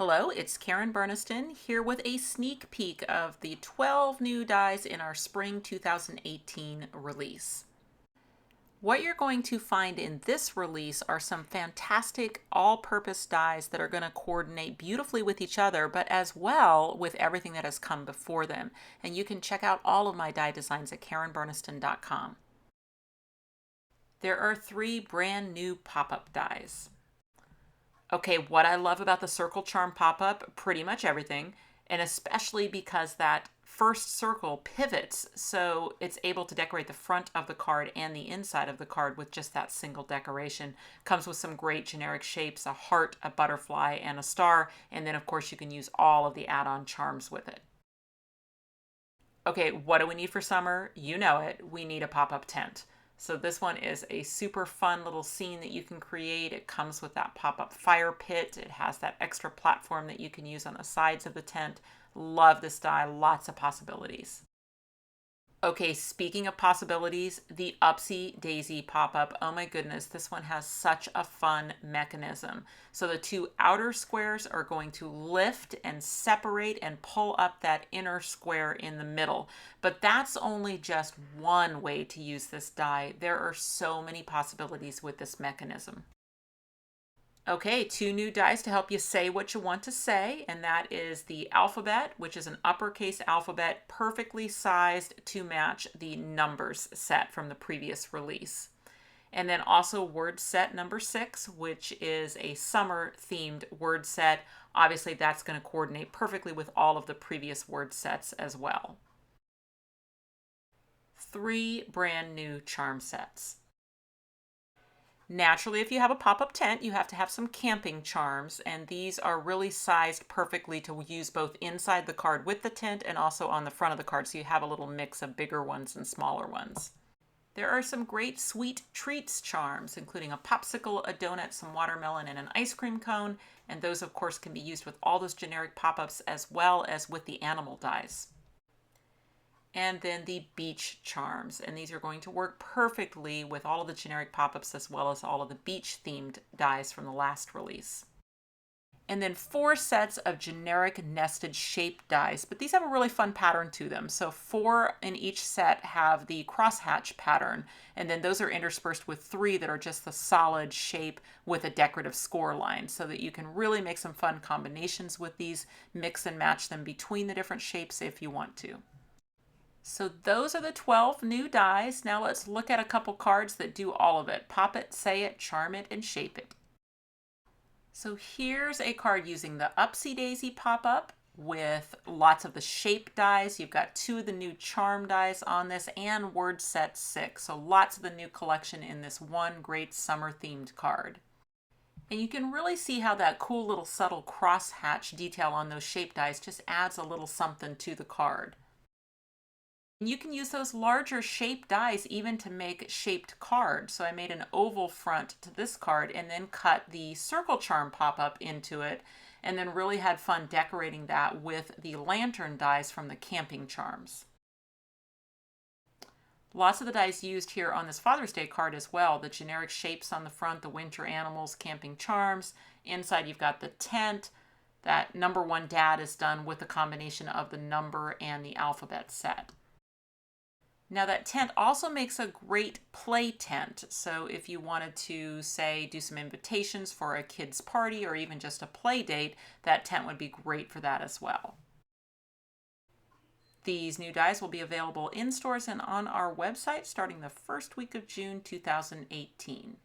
Hello, it's Karen Burniston here with a sneak peek of the 12 new dies in our spring 2018 release. What you're going to find in this release are some fantastic all-purpose dies that are going to coordinate beautifully with each other, but as well with everything that has come before them. And you can check out all of my die designs at karenburniston.com. There are 3 brand new pop-up dies. Okay, what I love about the Circle Charm pop-up, pretty much everything, and especially because that first circle pivots so it's able to decorate the front of the card and the inside of the card with just that single decoration. Comes with some great generic shapes, a heart, a butterfly, and a star, and then of course you can use all of the add-on charms with it. Okay, what do we need for summer? You know it, we need a pop-up tent. So this one is a super fun little scene that you can create. It comes with that pop-up fire pit. It has that extra platform that you can use on the sides of the tent. Love this die, lots of possibilities. Okay, speaking of possibilities, the Upsy Daisy pop-up. Oh my goodness, this one has such a fun mechanism. So the 2 outer squares are going to lift and separate and pull up that inner square in the middle. But that's only just one way to use this die. There are so many possibilities with this mechanism. Okay, 2 new dice to help you say what you want to say, and that is the alphabet, which is an uppercase alphabet perfectly sized to match the numbers set from the previous release. And then also word set number 6, which is a summer themed word set. Obviously, that's going to coordinate perfectly with all of the previous word sets as well. 3 brand new charm sets. Naturally, if you have a pop-up tent, you have to have some camping charms, and these are really sized perfectly to use both inside the card with the tent and also on the front of the card, so you have a little mix of bigger ones and smaller ones. There are some great sweet treats charms, including a popsicle, a donut, some watermelon, and an ice cream cone, and those, of course, can be used with all those generic pop-ups as well as with the animal dies. And then the beach charms, and these are going to work perfectly with all of the generic pop-ups as well as all of the beach themed dies from the last release. And then 4 sets of generic nested shape dies, but these have a really fun pattern to them. So 4 in each set have the crosshatch pattern, and then those are interspersed with 3 that are just the solid shape with a decorative score line, so that you can really make some fun combinations with these, mix and match them between the different shapes if you want to. So those are the 12 new dies. Now let's look at a couple cards that do all of it. Pop it, say it, charm it, and shape it. So here's a card using the Upsy Daisy pop-up with lots of the shape dies. You've got 2 of the new charm dies on this and word set 6. So lots of the new collection in this one great summer themed card. And you can really see how that cool little subtle crosshatch detail on those shape dies just adds a little something to the card. You can use those larger shape dies even to make shaped cards. So I made an oval front to this card and then cut the circle charm pop-up into it, and then really had fun decorating that with the lantern dies from the camping charms. Lots of the dies used here on this Father's Day card as well. The generic shapes on the front, the winter animals, camping charms. Inside you've got the tent. That number 1 dad is done with a combination of the number and the alphabet set. Now that tent also makes a great play tent. So if you wanted to, say, do some invitations for a kid's party or even just a play date, that tent would be great for that as well. These new dies will be available in stores and on our website starting the first week of June 2018.